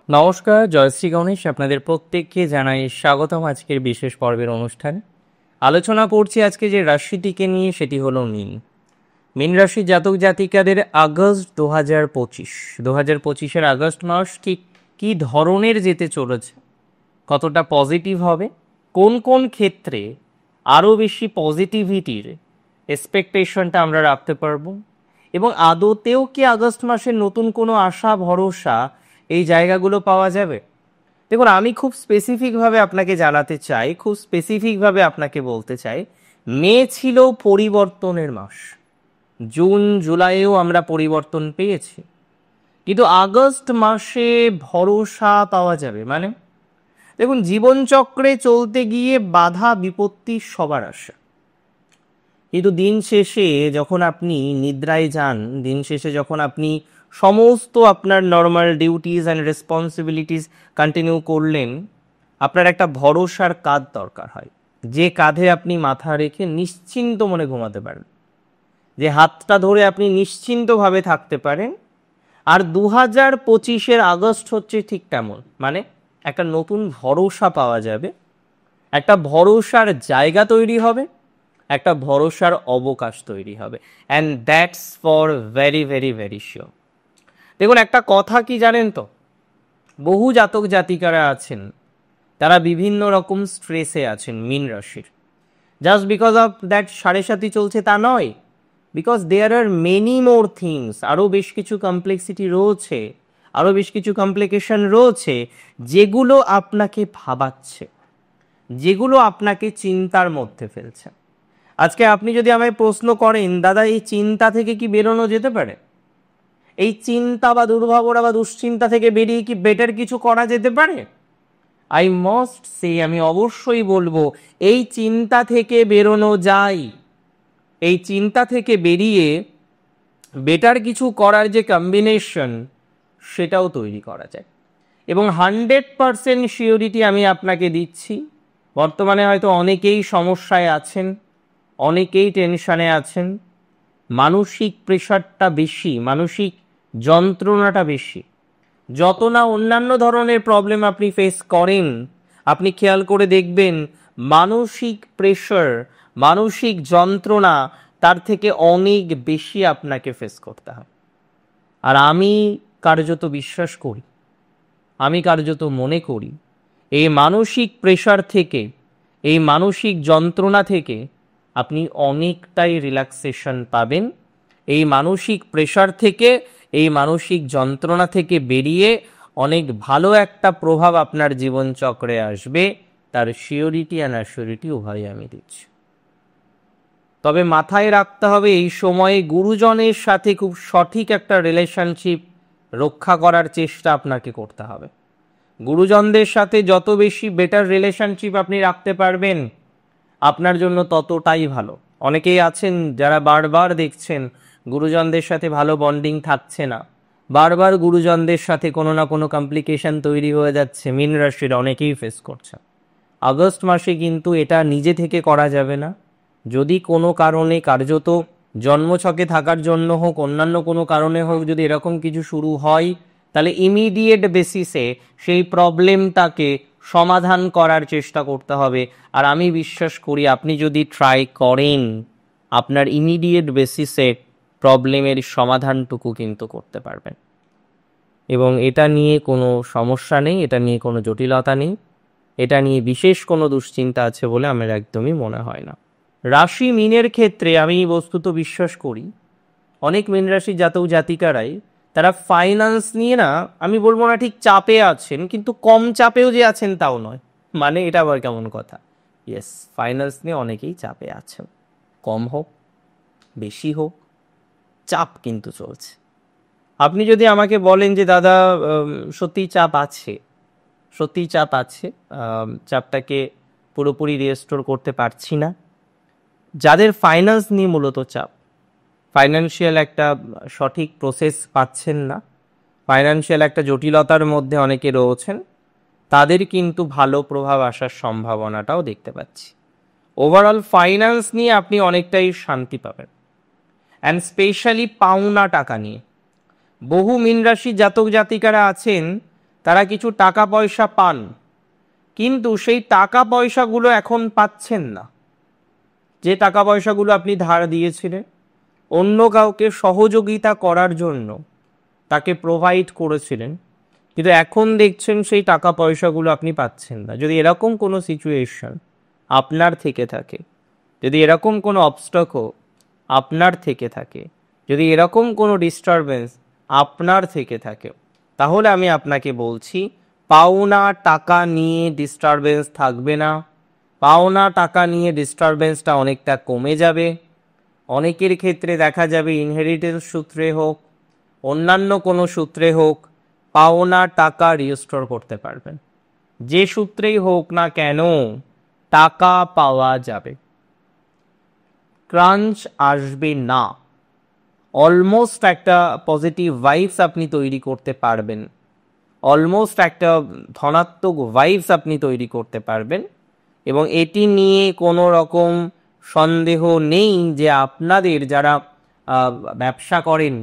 নমস্কার, জয়শ্রী গণেশ আপনাদের প্রত্যেককে জানাই স্বাগতম আজকের বিশেষ পর্বের অনুষ্ঠানে। আলোচনা করছি আজকে যে রাশিটিকে নিয়ে, সেটি হলো মীন। মীন রাশির জাতক জাতিকাদের আগস্ট 2025 আগস্ট মাস ঠিক কী ধরনের যেতে চলেছে, কতটা পজিটিভ হবে, কোন কোন ক্ষেত্রে আরও বেশি পজিটিভিটির এক্সপেকটেশনটা আমরা রাখতে পারবো, এবং আদতেও কি আগস্ট মাসের নতুন কোনো আশা ভরসা এই জায়গাগুলো পাওয়া যাবে। দেখুন, আমি খুব স্পেসিফিকভাবে আপনাকে জানাতে চাই, খুব স্পেসিফিকভাবে আপনাকে বলতে চাই, মে ছিল পরিবর্তনের মাস। জুন জুলাইয়েও আমরা পরিবর্তন পেয়েছি, কিন্তু আগস্ট মাসে ভরসা পাওয়া যাবে মানে, দেখুন, জীবনচক্রে চলতে গিয়ে বাধা বিপত্তি সবার আসে, কিন্তু দিন শেষে যখন আপনি নিদ্রায় যান, দিন শেষে যখন আপনি সমস্ত আপনার normal duties and responsibilities continue করলেন, আপনার একটা ভরসার কাঁধ দরকার হয়, যে কাঁধে আপনি মাথা রেখে নিশ্চিন্ত মনে ঘুমাতে পারেন, যে হাতটা ধরে আপনি নিশ্চিন্তভাবে থাকতে পারেন। আর 2025 আগস্ট হচ্ছে ঠিক তেমন, মানে একটা নতুন ভরসা পাওয়া যাবে, একটা ভরসার জায়গা তৈরি হবে, একটা ভরসার অবকাশ তৈরি হবে, and that's for very very very sure. দেখুন, একটা কথা কি জানেন তো, বহু জাতক জাতিকারা আছেন, তারা বিভিন্ন রকম স্ট্রেসে আছেন মীন রাশির। জাস্ট বিকজ অফ দ্যাট সাড়ে সাতি চলছে তা নয়, because there are many more things, আরও বেশ কিছু কমপ্লেক্সিটি রয়েছে, আরও বেশ কিছু কমপ্লিকেশন রয়েছে, যেগুলো আপনাকে ভাবাচ্ছে, যেগুলো আপনাকে চিন্তার মধ্যে ফেলছে। আজকে আপনি যদি আমায় প্রশ্ন করেন, দাদা এই চিন্তা থেকে কি বেরোনো যেতে পারে, এই চিন্তা বা দুর্ভাবনা বা দুশ্চিন্তা থেকে বেরিয়ে কি বেটার কিছু করা যেতে পারে, আই মাস্ট সে, আমি অবশ্যই বলবো, এই চিন্তা থেকে বেরোনো যায়। এই চিন্তা থেকে বেরিয়ে বেটার কিছু করার যে কম্বিনেশন, সেটাও তৈরি করা যায়। এবং 100% শিওরিটি আমি আপনাকে দিচ্ছি, বর্তমানে হয়তো অনেকেই সমস্যায় আছেন, অনেকেই টেনশনে আছেন, মানসিক প্রেশারটা বেশি, মানসিক যন্ত্রণাটা বেশি। যত না অন্যান্য ধরনের প্রবলেম আপনি ফেস করেন, আপনি খেয়াল করে দেখবেন মানসিক প্রেশার, মানসিক যন্ত্রণা তার থেকে অনেক বেশি আপনাকে ফেস করতে হয়। আর আমি কার্যত বিশ্বাস করি, আমি কার্যত মনে করি, এই মানসিক প্রেশার থেকে, এই মানসিক যন্ত্রণা থেকে আপনি অনেকটাই রিল্যাক্সেশন পাবেন। এই মানসিক প্রেশার থেকে, এই মানসিক যন্ত্রণা থেকে বেরিয়ে অনেক ভালো একটা প্রভাব আপনার জীবনচক্রে আসবে, তার শিওরিটি অ্যান্ড অ্যাসিওরিটি উভয়ই আমি দিচ্ছি। তবে মাথায় রাখতে হবে, এই সময়ে গুরুজনের সাথে খুব সঠিক একটা রিলেশনশিপ রক্ষা করার চেষ্টা আপনাকে করতে হবে। গুরুজনদের সাথে যত বেশি বেটার রিলেশনশিপ আপনি রাখতে পারবেন, আপনার জন্য ততটাই ভালো। অনেকেই আছেন যারা বারবার দেখছেন গুরুজনদের সাথে ভালো বন্ডিং থাকছে না, বারবার গুরুজনদের সাথে কোনো না কোনো কমপ্লিকেশন তৈরি হয়ে যাচ্ছে, মীন রাশির অনেকেই ফেস করছে। আগস্ট মাসে কিন্তু এটা নিজে থেকে করা যাবে না। যদি কোনো কারণে, কার্যত জন্মছকে থাকার জন্য হোক, অন্যান্য কোনো কারণে হোক, যদি এরকম কিছু শুরু হয়, তাহলে ইমিডিয়েট বেসিসে সেই প্রবলেমটাকে সমাধান করার চেষ্টা করতে হবে। আর আমি বিশ্বাস করি, আপনি যদি ট্রাই করেন, আপনার ইমিডিয়েট বেসিসে প্রবলেমের সমাধানটুকু কিন্তু করতে পারবেন। এবং এটা নিয়ে কোনো সমস্যা নেই, এটা নিয়ে কোনো জটিলতা নেই, এটা নিয়ে বিশেষ কোনো দুশ্চিন্তা আছে বলে আমার একদমই মনে হয় না। রাশি মীনের ক্ষেত্রে আমি বস্তুত বিশ্বাস করি, অনেক মীন রাশি জাতক জাতিকারাই, তারা ফাইন্যান্স নিয়ে না, আমি বলবো না ঠিক চাপে আছেন, কিন্তু কম চাপেও যে আছেন তাও নয়। মানে এটা আবার কেমন কথা? ইয়েস, ফাইন্যান্স নিয়ে অনেকেই চাপে আছেন, কম হোক বেশি হোক, চাপ কিন্তু চলছে। আপনি যদি আমাকে বলেন যে দাদা সত্যিই চাপ আছে, সত্যিই চাপ আছে, চাপটাকে পুরোপুরি রিস্টোর করতে পারছি না, যাদের ফাইন্যান্স নিয়ে মূলত চাপ, ফাইন্যান্সিয়াল একটা সঠিক প্রসেস পাচ্ছেন না, ফাইন্যান্সিয়াল একটা জটিলতার মধ্যে অনেকে রয়েছেন, তাদের কিন্তু ভালো প্রভাব আসার সম্ভাবনাটাও দেখতে পাচ্ছি। ওভারঅল ফাইন্যান্স নিয়ে আপনি অনেকটাই শান্তি পাবেন, অ্যান্ড স্পেশালি পাওনা টাকা নিয়ে। বহু মীন রাশি জাতক জাতিকারা আছেন, তারা কিছু টাকা পয়সা পান, কিন্তু সেই টাকা পয়সাগুলো এখন পাচ্ছেন না। যে টাকা পয়সাগুলো আপনি ধার দিয়েছিলেন, অন্য কাউকে সহযোগিতা করার জন্য তাকে প্রোভাইড করেছিলেন, কিন্তু এখন দেখছেন সেই টাকা পয়সাগুলো আপনি পাচ্ছেন না। যদি এরকম কোনো সিচুয়েশন আপনার থেকে থাকে, যদি এরকম কোনো অবস্টাকল আপনার থেকে থাকে, যদি এরকম কোনো ডিস্টারবেন্স আপনার থেকে থাকে, তাহলে আমি আপনাকে বলছি পাওনা টাকা নিয়ে ডিস্টারবেন্স থাকবে না। পাওনা টাকা নিয়ে ডিস্টারবেন্সটা অনেকটা কমে যাবে। অনেকের ক্ষেত্রে দেখা যাবে ইনহেরিটেন্স সূত্রে হোক, অন্যান্য কোনো সূত্রে হোক, পাওনা টাকা রিস্টোর করতে পারবেন। যে সূত্রেই হোক না কেন, টাকা পাওয়া যাবে, ক্রাঞ্চ আসবে না। অলমোস্ট একটা পজিটিভ ভাইবস আপনি তৈরি করতে পারবেন, অলমোস্ট একটা ধনাত্মক ভাইবস আপনি তৈরি করতে পারবেন। এবং এটি নিয়ে কোনো রকম সন্দেহ নেই যে আপনাদের যারা ব্যবসা করেন,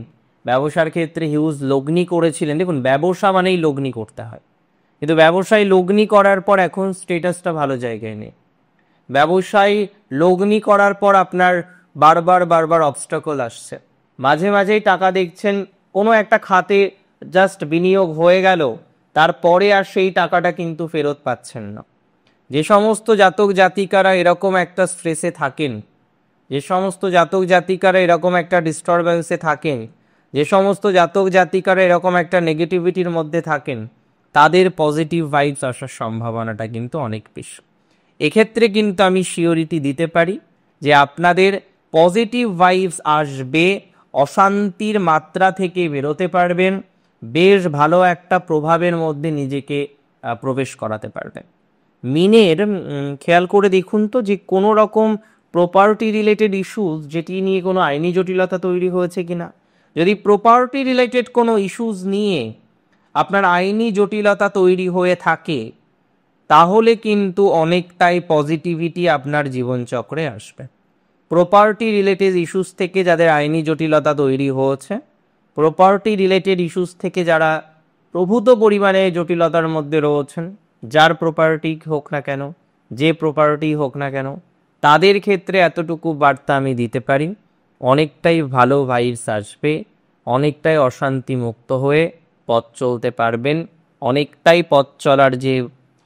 ব্যবসার ক্ষেত্রে হিউজ লগ্নি করেছিলেন, দেখুন ব্যবসা মানেই লগ্নি করতে হয়, কিন্তু ব্যবসায় লগ্নি করার পর এখন স্টেটাসটা ভালো জায়গায় নেই। ব্যবসায় লগ্নি করার পর আপনার বারবার অবস্টাকল আসছে। মাঝে মাঝেই টাকা দেখছেন কোনো একটা খাতে জাস্ট বিনিয়োগ হয়ে গেল, তারপরে আর সেই টাকাটা কিন্তু ফেরত পাচ্ছেন না। যে সমস্ত জাতক জাতিকারা এরকম একটা স্ট্রেসে থাকেন, যে সমস্ত জাতক জাতিকারা এরকম একটা ডিস্টারবেন্সে থাকেন, যে সমস্ত জাতক জাতিকারা এরকম একটা নেগেটিভিটির মধ্যে থাকেন, তাদের পজিটিভ ভাইবস আসার সম্ভাবনাটা কিন্তু অনেক বেশি। এক্ষেত্রে কিন্তু আমি সিওরিটি দিতে পারি যে আপনাদের পজিটিভ ভাইবস আসবে, অশান্তির মাত্রা থেকে বেরোতে পারবেন, বেশ ভালো একটা প্রভাবের মধ্যে নিজেকে প্রবেশ করাতে পারবেন। মিনের খেয়াল করে দেখুন তো যে কোনো রকম প্রপার্টি রিলেটেড ইস্যুস যেটি নিয়ে কোনো আইনি জটিলতা তৈরি হয়েছে কিনা। যদি প্রপার্টি রিলেটেড কোনো ইস্যুস নিয়ে আপনার আইনি জটিলতা তৈরি হয়ে থাকে, তাহলে কিন্তু অনেকটাই পজিটিভিটি আপনার জীবনচক্রে আসবে। প্রপার্টি রিলেটেড ইস্যুস থেকে যাদের আইনি জটিলতা তৈরি হয়েছে, প্রপার্টি রিলেটেড ইস্যুস থেকে যারা প্রভূত পরিমাণে জটিলতার মধ্যে রয়েছেন, যার প্রপার্টি হোক না কেন, যে প্রপার্টি হোক না কেন, তাদের ক্ষেত্রে এতটুকু বার্তা আমি দিতে পারি, অনেকটাই ভালো ভাইবস আসবে, অনেকটাই অশান্তি মুক্ত হয়ে পথ চলতে পারবেন, অনেকটাই পথ চলার যে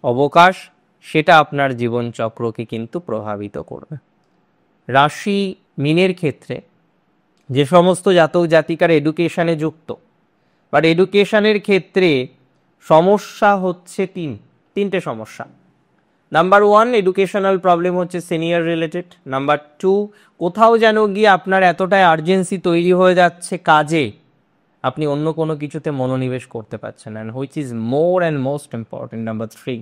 অবকাশ সেটা আপনার জীবনচক্রকে কিন্তু প্রভাবিত করবে। রাশি মিনের ক্ষেত্রে যে সমস্ত জাতক জাতিকার এডুকেশনে যুক্ত, বাট এডুকেশনের ক্ষেত্রে সমস্যা হচ্ছে তিনটে সমস্যা। নাম্বার 1, এডুকেশনাল প্রবলেম হচ্ছে সিনিয়র রিলেটেড। নাম্বার 2, কোথাও যেন গিয়ে আপনার এতটাই আর্জেন্সি তৈরি হয়ে যাচ্ছে কাজে, আপনি অন্য কোনো কিছুতে মনোনিবেশ করতে পারছেন না, which is more and most important. Number 3,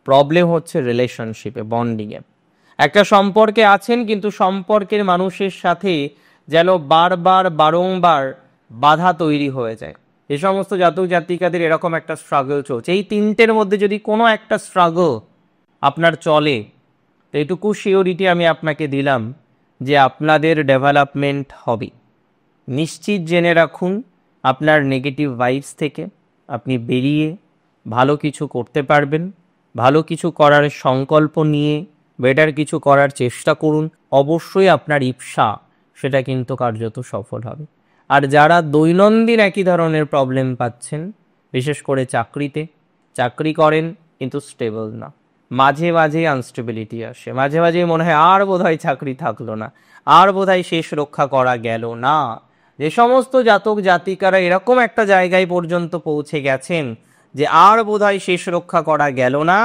problem হচ্ছে রিলেশনশিপে, বন্ডিংয়ে। একটা সম্পর্কে আছেন, কিন্তু সম্পর্কের মানুষের সাথে যেন বারংবার বাধা তৈরি হয়ে যায়। যে সমস্ত জাতক জাতিকাদের এরকম একটা স্ট্রাগল চলছে, এই তিনটের মধ্যে যদি কোনো একটা স্ট্রাগল আপনার চলে, তো এটুকু সিওরিটি আমি আপনাকে দিলাম যে আপনাদের ডেভেলপমেন্ট হবে। নিশ্চিত জেনে রাখুন, আপনার নেগেটিভ ভাইবস থেকে আপনি বেরিয়ে ভালো কিছু করতে পারবেন। ভালো কিছু করার সংকল্প নিয়ে বেটার কিছু করার চেষ্টা করুন, অবশ্যই আপনার ইপসা সেটা কিন্তু কার্যত সফল হবে। আর যারা দৈনন্দিন একই ধরনের প্রবলেম পাচ্ছেন, বিশেষ করে চাকরি করেন কিন্তু স্টেবল না, মাঝে মাঝে আনস্টেবিলিটি আসে, মাঝে মাঝে মনে হয় আর বোধহয় চাকরি থাকলো না, আর বোধহয় শেষ রক্ষা করা গেল না। যে সমস্ত জাতক জাতিকারা এরকম একটা জায়গায় পর্যন্ত পৌঁছে গেছেন যে আর বোধহয় শেষ রক্ষা করা গেল না,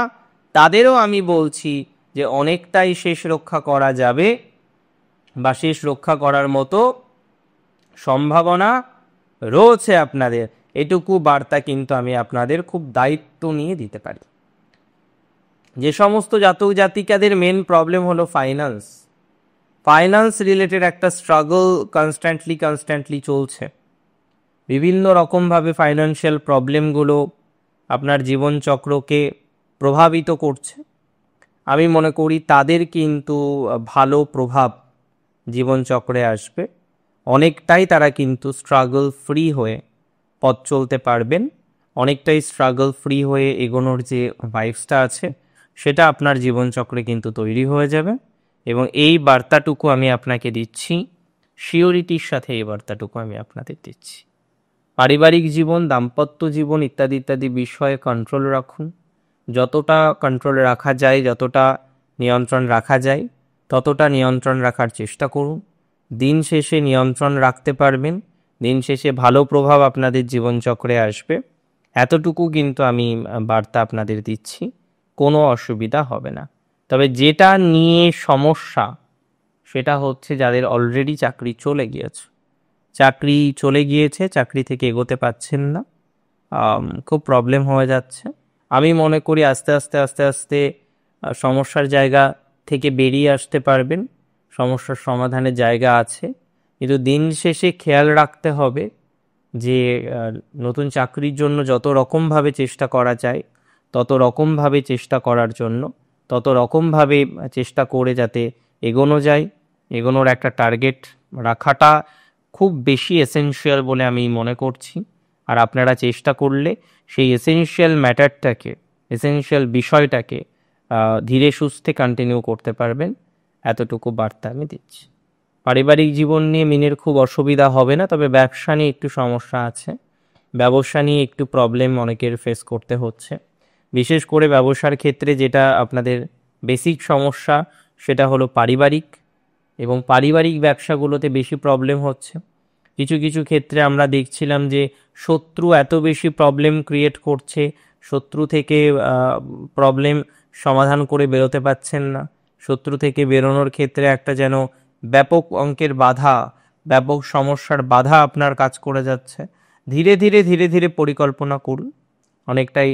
তাদেরও আমি বলছি যে অনেকটাই শেষ রক্ষা করা যাবে, বা শেষ রক্ষা করার মতো সম্ভাবনা রয়েছে আপনাদের। এটুকু বার্তা কিন্তু আমি আপনাদের খুব দায়িত্ব নিয়ে দিতে পারি। যে সমস্ত জাতক জাতিকাদের মেন প্রবলেম হলো ফাইন্যান্স রিলেটেড একটা স্ট্রাগল কনস্ট্যান্টলি চলছে, বিভিন্ন রকমভাবে ফাইন্যান্সিয়াল প্রবলেমগুলো আপনার জীবনচক্রকে প্রভাবিত করছে। আমি মনে করি তাদের কিন্তু ভালো প্রভাব জীবনচক্রে আসবে, অনেকটাই তারা কিন্তু স্ট্রাগল ফ্রি হয়ে পথ চলতে পারবেন, অনেকটাই স্ট্রাগল ফ্রি হয়ে এগোনোর যে ভাইবসটা আছে সেটা আপনার জীবনচক্রে কিন্তু তৈরি হয়ে যাবে। এবং এই বার্তাটুকু আমি আপনাকে দিচ্ছি, শিওরিটির সাথে এই বার্তাটুকু আমি আপনাদের দিচ্ছি। পারিবারিক জীবন, দাম্পত্য জীবন ইত্যাদি ইত্যাদি বিষয়ে কন্ট্রোল রাখুন। যতটা কন্ট্রোল রাখা যায়, যতটা নিয়ন্ত্রণ রাখা যায়, ততটা নিয়ন্ত্রণ রাখার চেষ্টা করুন। দিন শেষে নিয়ন্ত্রণ রাখতে পারবেন, দিন শেষে ভালো প্রভাব আপনাদের জীবনচক্রে আসবে, এতটুকু কিন্তু আমি বার্তা আপনাদের দিচ্ছি। কোনো অসুবিধা হবে না। তবে যেটা নিয়ে সমস্যা সেটা হচ্ছে যাদের অলরেডি চাকরি চলে গিয়েছে, চাকরি থেকে এগোতে পারছেন না, খুব প্রবলেম হয়ে যাচ্ছে। আমি মনে করি আস্তে আস্তে আস্তে আস্তে সমস্যার জায়গা থেকে বেরিয়ে আসতে পারবেন। সমস্যার সমাধানের জায়গা আছে, কিন্তু দিন শেষে খেয়াল রাখতে হবে যে নতুন চাকরির জন্য যত রকমভাবে চেষ্টা করা যায় তত রকমভাবে চেষ্টা করার জন্য, তত রকমভাবে চেষ্টা করে যাতে এগোনো যায়, এগোনোর একটা টার্গেট রাখাটা খুব বেশি এসেনশিয়াল বলে আমি মনে করছি। আর আপনারা চেষ্টা করলে সেই এসেনশিয়াল বিষয়টাকে ধীরে সুস্থে কন্টিনিউ করতে পারবেন, এতটুকু বার্তা আমি দিচ্ছি। পারিবারিক জীবন নিয়ে মিনের খুব অসুবিধা হবে না, তবে ব্যবসা নিয়ে একটু সমস্যা আছে, ব্যবসা নিয়ে একটু প্রবলেম অনেকের ফেস করতে হচ্ছে। বিশেষ করে ব্যবসার ক্ষেত্রে যেটা আপনাদের বেসিক সমস্যা সেটা হলো পারিবারিক, এবং পারিবারিক ব্যবসাগুলোতে বেশি প্রবলেম হচ্ছে। কিছু কিছু ক্ষেত্রে আমরা দেখছিলাম যে শত্রু এত বেশি প্রবলেম ক্রিয়েট করছে, শত্রু থেকে প্রবলেম সমাধান করে বেরোতে পারছেন না। শত্রু থেকে বেরোনোর ক্ষেত্রে একটা যেন ব্যাপক অঙ্কের বাধা, ব্যাপক সমস্যার বাধা আপনার কাজ করে যাচ্ছে। ধীরে ধীরে ধীরে ধীরে পরিকল্পনা করুন, অনেকটাই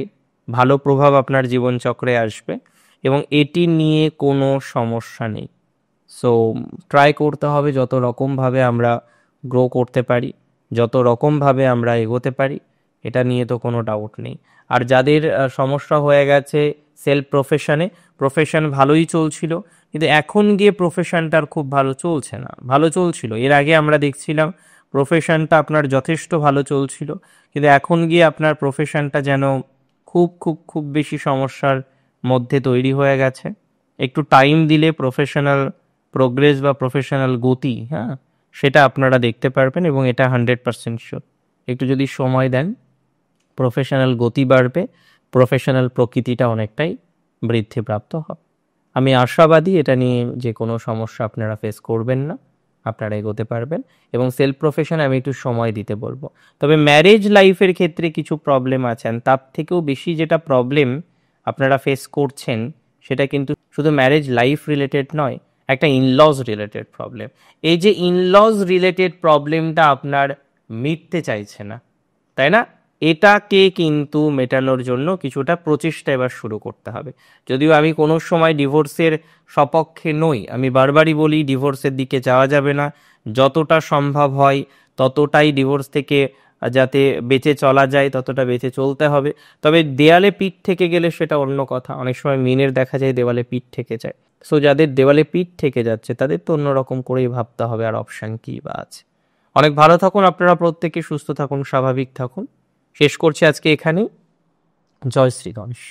ভালো প্রভাব আপনার জীবনচক্রে আসবে এবং এটি নিয়ে কোনো সমস্যা নেই। সো ট্রাই করতে হবে যত রকমভাবে আমরা গ্রো করতে পারি, যত রকমভাবে আমরা এগোতে পারি, এটা নিয়ে তো কোনো ডাউট নেই। আর যাদের সমস্যা হয়ে গেছে সেলফ প্রফেশন ভালোই চলছিল, কিন্তু এখন গিয়ে প্রফেশনটা আর খুব ভালো চলছে না। ভালো চলছিল এর আগে, আমরা দেখছিলাম প্রফেশনটা আপনার যথেষ্ট ভালো চলছিল, কিন্তু এখন গিয়ে আপনার প্রফেশনটা যেন খুব খুব খুব বেশি সমস্যার মধ্যে তৈরি হয়ে গেছে। একটু টাইম দিলে প্রফেশনাল প্রোগ্রেস বা প্রফেশনাল গতি, সেটা আপনারা দেখতে পারবেন এবং এটা 100% শিওর। একটু যদি সময় দেন প্রফেশনাল গতি বাড়বে, প্রফেশনাল প্রকৃতিটা অনেকটাই বৃদ্ধিপ্রাপ্ত হবে। আমি আশাবাদী এটা নিয়ে যে কোনো সমস্যা আপনারা ফেস করবেন না, আপনারা এগোতে পারবেন। এবং সেলফ প্রফেশনে আমি একটু সময় দিতে বলবো। তবে ম্যারেজ লাইফের ক্ষেত্রে কিছু প্রবলেম আছেন, তার থেকেও বেশি যেটা প্রবলেম আপনারা ফেস করছেন সেটা কিন্তু শুধু ম্যারেজ লাইফ রিলেটেড নয়, একটা ইনলজ রিলেটেড প্রবলেম। এই যে ইনলজ রিলেটেড প্রবলেমটা আপনার মিটতে চাইছে না, তাই না? এটাকে কিন্তু মেটানোর জন্য কিছুটা প্রচেষ্টা এবার শুরু করতে হবে। যদিও আমি কোনো সময় ডিভোর্সের সপক্ষে নই, আমি বারবারই বলি ডিভোর্সের দিকে যাওয়া যাবে না। যতটা সম্ভব হয় ততটাই ডিভোর্স থেকে যাতে বেঁচে চলা যায় ততটা বেঁচে চলতে হবে। তবে দেয়ালে পিঠ থেকে গেলে সেটা অন্য কথা। অনেক সময় মিনের দেখা যায় দেওয়ালে পিঠ থেকে যায়। সো যাদের দেওয়ালে পিঠ থেকে যাচ্ছে তাদের তো অন্যরকম করেই ভাবতে হবে, আর অপশান কী বা আছে। অনেক ভালো থাকুন আপনারা প্রত্যেকে, সুস্থ থাকুন, স্বাভাবিক থাকুন। শেষ করছি আজকে এখানেই। জয় শ্রী গণেশ।